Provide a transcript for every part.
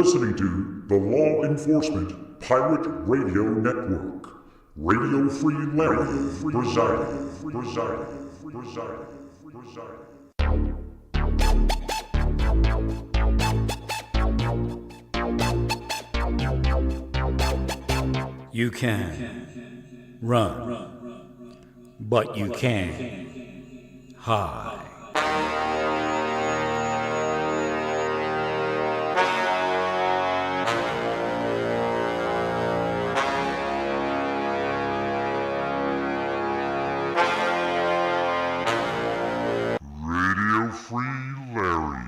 listening to the Law Enforcement Pirate Radio Network. Radio Free Larry presiding. You can run, but you can't hide. Radio Free Larry.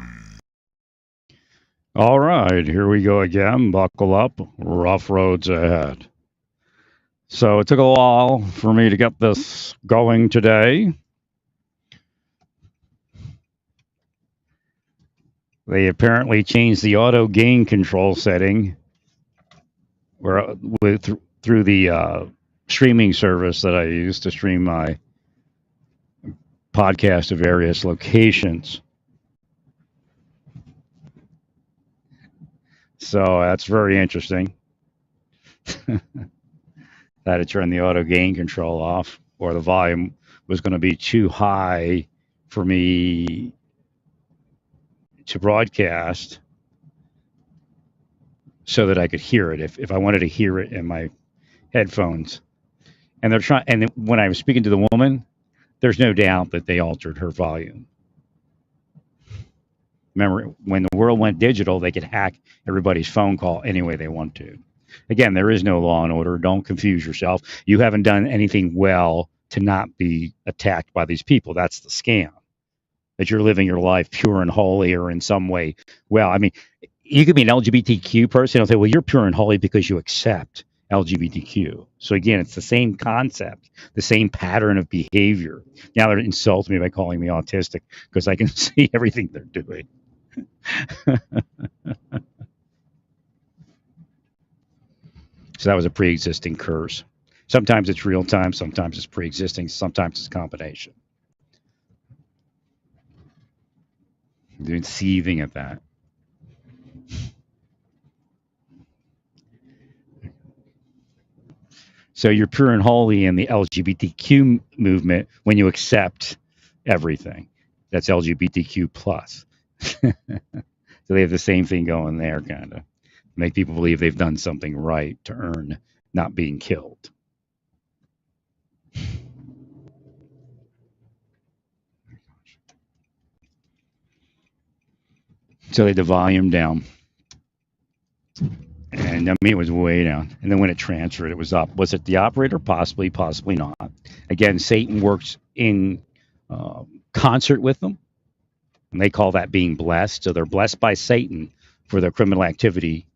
All right, here we go again. Buckle up. Rough roads ahead. So it took a while for me to get this going today. They apparently changed the auto gain control setting through the streaming service that I use to stream my podcast to various locations. So that's very interesting. I had to turn the auto gain control off, or the volume was going to be too high for me to broadcast so that I could hear it if I wanted to hear it in my headphones. And they're trying, and when I was speaking to the woman, there's no doubt that they altered her volume. Remember, when the world went digital, they could hack everybody's phone call any way they want to. Again, there is no law and order. Don't confuse yourself. You haven't done anything well to not be attacked by these people. That's the scam. That you're living your life pure and holy or in some way. Well, I mean, you could be an LGBTQ person. They'll say, well, you're pure and holy because you accept LGBTQ. So again, it's the same concept, the same pattern of behavior. Now they're insulting me by calling me autistic because I can see everything they're doing. So that was a pre-existing curse. Sometimes it's real time, sometimes it's pre-existing, sometimes it's a combination. I'm doing seething at that. So you're pure and holy in the LGBTQ movement when you accept everything. That's LGBTQ plus. So they have the same thing going there, kind of. Make people believe they've done something right to earn not being killed. So they had the volume down. And I mean, it was way down. And then when it transferred, it was up. Was it the operator? Possibly, possibly not. Again, Satan works in concert with them. And they call that being blessed. So they're blessed by Satan for their criminal activity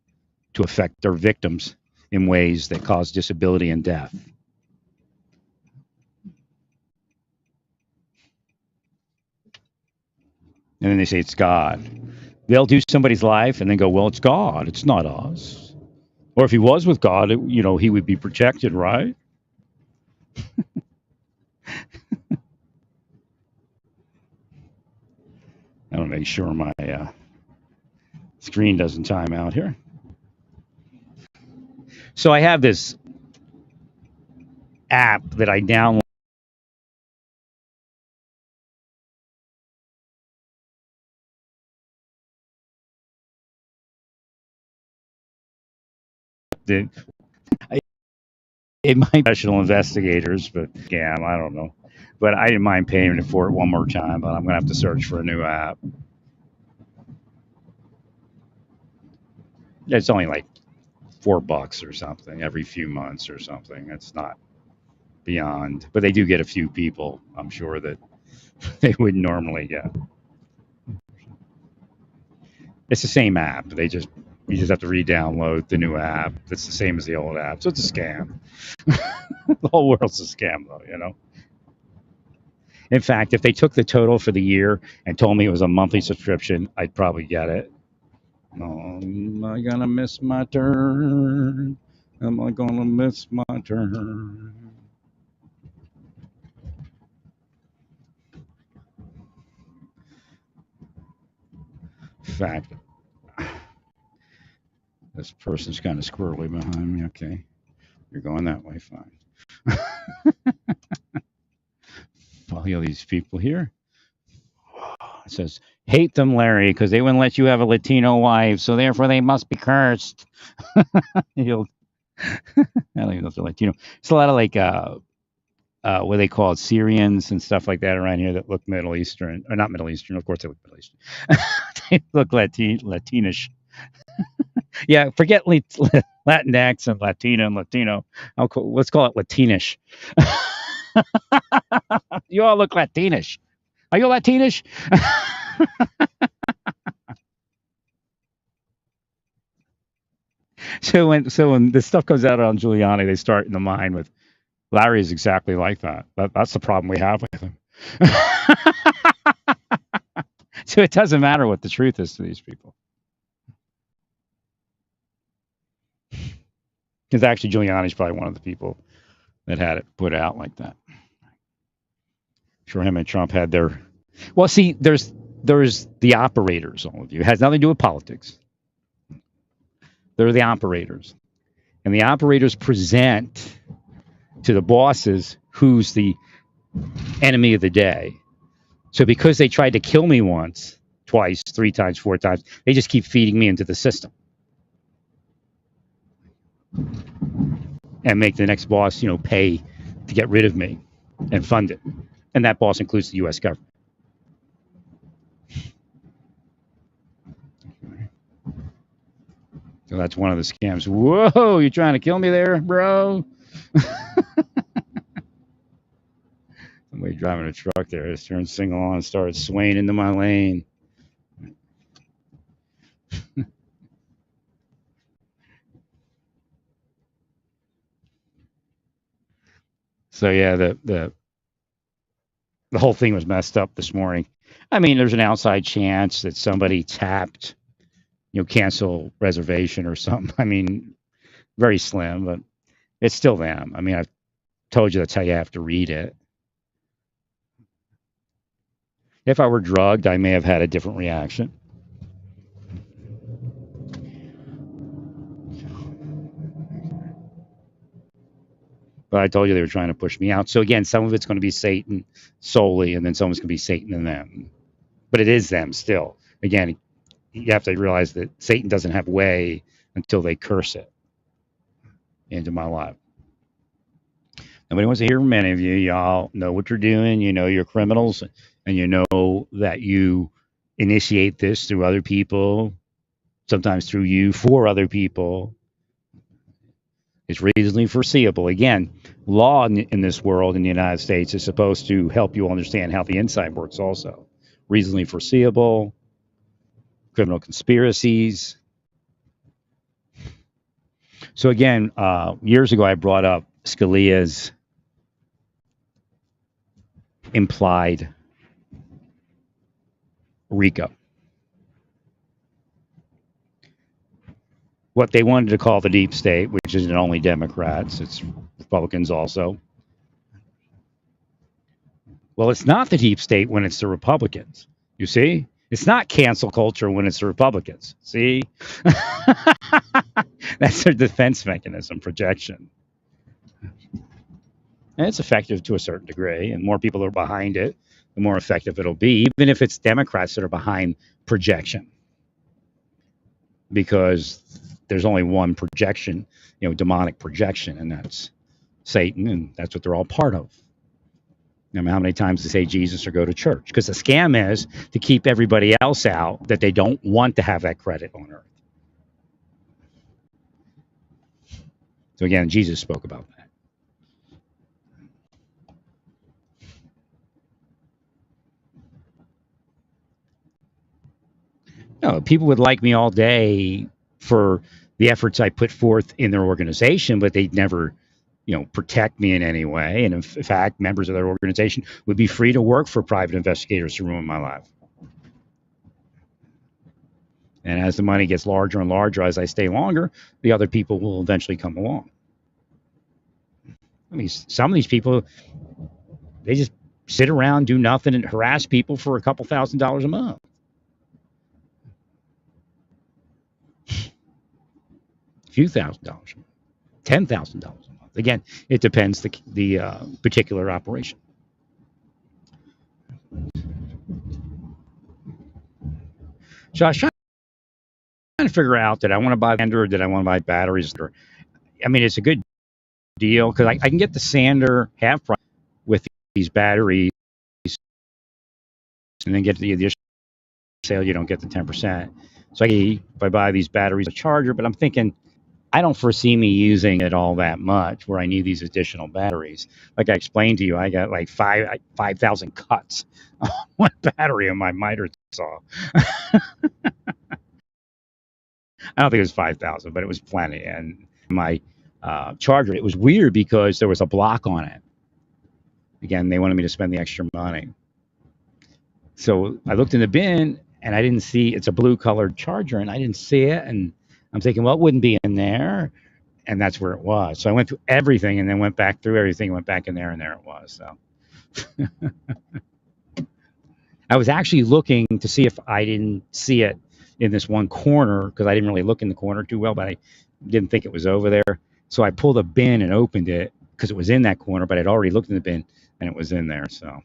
to affect their victims in ways that cause disability and death. And then they say it's God. They'll do somebody's life and then go, well, it's God. It's not us. Or if he was with God, he would be protected, right? I want to make sure my screen doesn't time out here. So I have this app that I downloaded. It might be professional investigators, but scam, I don't know. But I didn't mind paying for it one more time, but I'm going to have to search for a new app. It's only like $4 or something every few months or something. It's not beyond, but they do get a few people, I'm sure, that they wouldn't normally get. It's the same app. You just have to re-download the new app. It's the same as the old app, so it's a scam. The whole world's a scam, though. In fact, if they took the total for the year and told me it was a monthly subscription, I'd probably get it. Oh, am I gonna miss my turn? Am I gonna miss my turn? In fact, This person's kind of squirrely behind me. Okay. You're going that way. Fine. Follow these people here. It says, hate them, Larry, because they wouldn't let you have a Latino wife, so therefore they must be cursed. He'll, I don't even know if they're Latino. It's a lot of like, what they call it, Syrians and stuff like that around here that look Middle Eastern. Or not Middle Eastern, of course they look Middle Eastern. They look Latinish. Yeah, forget Latinx and Latina and Latino. Let's call it Latinish. You all look Latinish. Are you Latinish? So when this stuff comes out on Giuliani, they start in the mind with Larry is exactly like that. That's the problem we have with him. So it doesn't matter what the truth is to these people. Because actually Giuliani's probably one of the people that had it put out like that. Sure, him and Trump had their... Well, see, there's the operators, all of you. It has nothing to do with politics. They're the operators. And the operators present to the bosses who's the enemy of the day. So because they tried to kill me once, twice, 3 times, 4 times, they just keep feeding me into the system. And make the next boss, pay to get rid of me and fund it. And that boss includes the U.S. government. So that's one of the scams. Whoa, you trying to kill me there, bro? Somebody driving a truck there just turned single on and started swaying into my lane. So yeah, the whole thing was messed up this morning. I mean, there's an outside chance that somebody tapped, cancel reservation or something. I mean, very slim, but it's still them. I mean, I've told you that's how you have to read it. If I were drugged, I may have had a different reaction. But I told you they were trying to push me out. So again, some of it's going to be Satan solely, and then someone's going to be Satan and them. But it is them still. Again, you have to realize that Satan doesn't have way until they curse it into my life. Nobody wants to hear from any of you. Y'all know what you're doing. You know you're criminals, and you know that you initiate this through other people, sometimes through you for other people. It's reasonably foreseeable. Again, law in this world in the United States is supposed to help you understand how the inside works also. Reasonably foreseeable, criminal conspiracies. So again, years ago I brought up Scalia's implied RICO. What they wanted to call the deep state, which isn't only Democrats, it's Republicans also. Well, it's not the deep state when it's the Republicans. You see? It's not cancel culture when it's the Republicans. See? That's their defense mechanism, projection. And it's effective to a certain degree, and more people are behind it, the more effective it'll be, even if it's Democrats that are behind projection. Because there's only one projection, demonic projection, and that's Satan, and that's what they're all part of. I mean, how many times they say Jesus or go to church? Because the scam is to keep everybody else out that they don't want to have that credit on earth. So again, Jesus spoke about that. No, people would like me all day for the efforts I put forth in their organization, but they'd never, protect me in any way. And in fact, members of their organization would be free to work for private investigators to ruin my life. And as the money gets larger and larger, as I stay longer, the other people will eventually come along. I mean, some of these people, they just sit around, do nothing, and harass people for a couple $1,000s a month. few $1,000s, $10,000 a month. Again, it depends the particular operation. So I was trying to figure out, did I want to buy sander or did I want to buy batteries? I mean, it's a good deal because I can get the sander half price with these batteries, and then get the additional sale. You don't get the 10%. So if I buy these batteries, a charger, but I'm thinking I don't foresee me using it all that much where I need these additional batteries. Like I explained to you, I got like 5,000 cuts on one battery on my miter saw. I don't think it was 5,000, but it was plenty. And my charger, it was weird because there was a block on it. Again, they wanted me to spend the extra money. So I looked in the bin and I didn't see, it's a blue colored charger and I didn't see it. And I'm thinking, well, it wouldn't be in there. And that's where it was. So I went through everything and then went back through everything, went back in there, and there it was. So I was actually looking to see if I didn't see it in this one corner because I didn't really look in the corner too well, but I didn't think it was over there. So I pulled a bin and opened it because it was in that corner, but I'd already looked in the bin and it was in there. So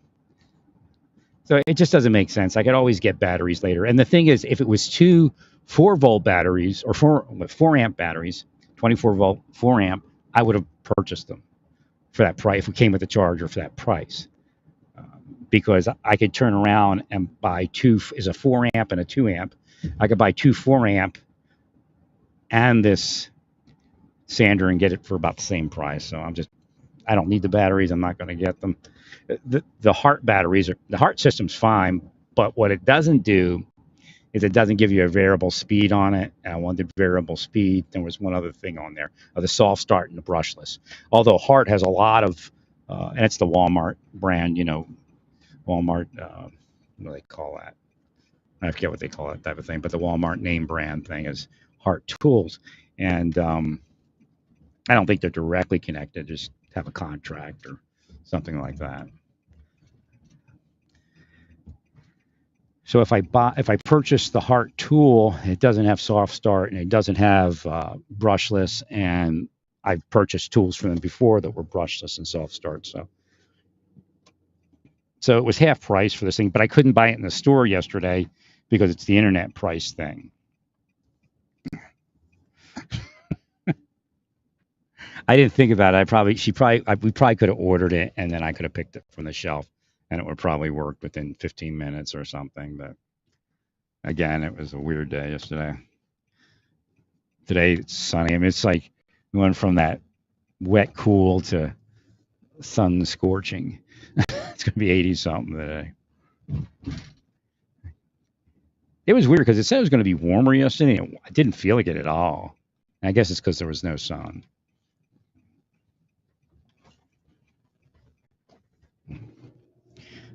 it just doesn't make sense. I could always get batteries later. And the thing is, if it was two 4-volt batteries or 4 amp batteries, 24 volt, 4 amp, I would have purchased them for that price if it came with a charger for that price. Because I could turn around and buy two, is a 4 amp and a 2 amp. I could buy two 4 amp and this sander and get it for about the same price. So I don't need the batteries. I'm not going to get them. The Hart batteries, the Hart system's fine, but what it doesn't do is it doesn't give you a variable speed on it. And I wanted variable speed. There was one other thing on there, the soft start and the brushless. Although Hart has a lot of, and it's the Walmart brand, Walmart, what do they call that? I forget what they call that type of thing, but the Walmart name brand thing is Hart Tools. And I don't think they're directly connected, just have a contract or something like that. So if I purchase the Hart tool, it doesn't have soft start and it doesn't have brushless, and I've purchased tools from them before that were brushless and soft start. So it was half price for this thing, but I couldn't buy it in the store yesterday because it's the internet price thing. I didn't think about it. We probably could have ordered it and then I could have picked it from the shelf and it would probably work within 15 minutes or something. But again, it was a weird day yesterday. Today it's sunny. I mean, it's like going from that wet cool to sun scorching. It's going to be 80 something today. It was weird because it said it was going to be warmer yesterday. I didn't feel like it at all. And I guess it's because there was no sun.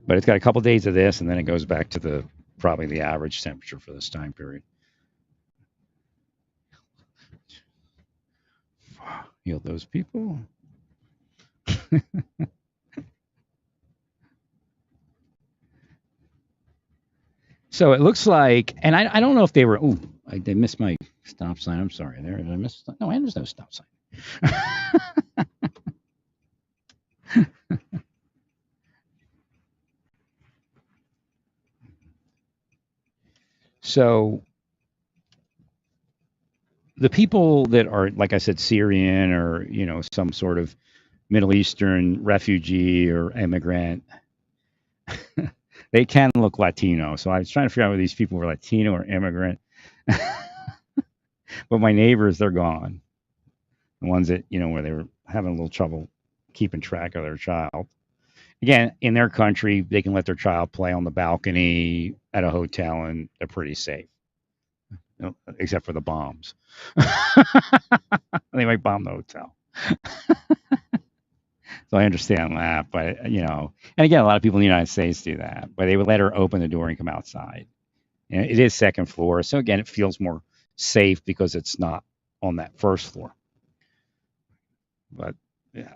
But it's got a couple days of this, and then it goes back to probably the average temperature for this time period. Heal those people. So it looks like, and I don't know if they were. They missed my stop sign. I'm sorry. There, did I miss? No, there's no stop sign. So the people that are, like I said, Syrian or some sort of Middle Eastern refugee or immigrant, they can look Latino. So I was trying to figure out whether these people were Latino or immigrant. But my neighbors, they're gone. The ones that, where they were having a little trouble keeping track of their child. Again, in their country, they can let their child play on the balcony at a hotel and they're pretty safe. Except for the bombs. They might bomb the hotel. So I understand that, but and again, a lot of people in the United States do that, but they would let her open the door and come outside. And it is second floor, so again, it feels more safe because it's not on that first floor. But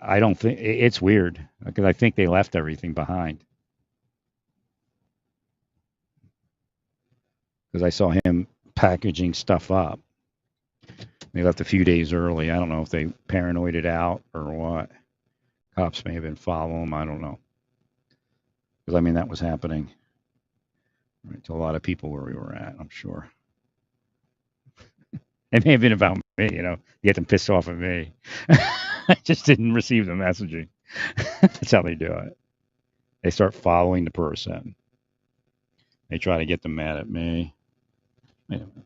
I don't think it's weird because I think they left everything behind. Because I saw him packaging stuff up. They left a few days early. I don't know if they paranoided out or what. Cops may have been following them. I don't know. Because, I mean, that was happening right, to a lot of people where we were at, I'm sure. It may have been about me, get them pissed off at me. I just didn't receive the messaging. That's how they do it. They start following the person. They try to get them mad at me. Wait a minute.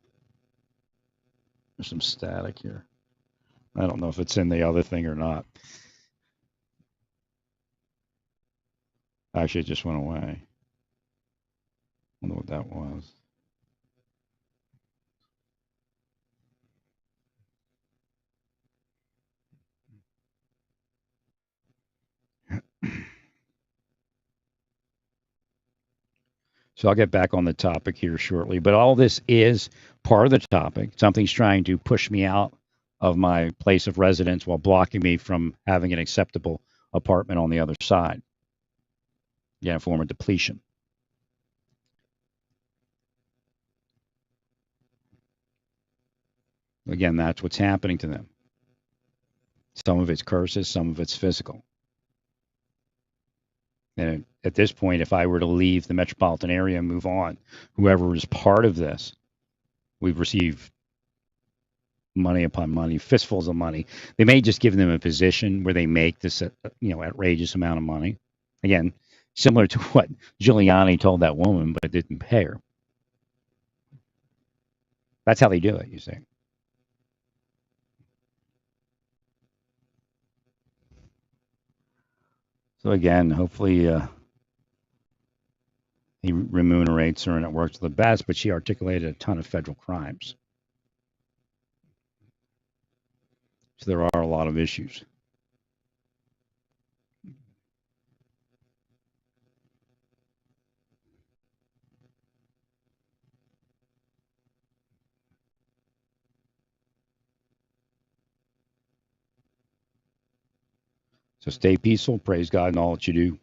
There's some static here. I don't know if it's in the other thing or not. Actually, it just went away. I wonder what that was. So I'll get back on the topic here shortly. But all this is part of the topic. Something's trying to push me out of my place of residence while blocking me from having an acceptable apartment on the other side. Yeah, a form of depletion. Again, that's what's happening to them. Some of it's curses, some of it's physical. And at this point, if I were to leave the metropolitan area and move on, whoever is part of this, we've received money upon money, fistfuls of money. They may just give them a position where they make this, outrageous amount of money. Again, similar to what Giuliani told that woman, but didn't pay her. That's how they do it, you see. So again, hopefully he remunerates her and it works the best, but she articulated a ton of federal crimes. So there are a lot of issues. So stay peaceful. Praise God in all that you do.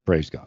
Praise God.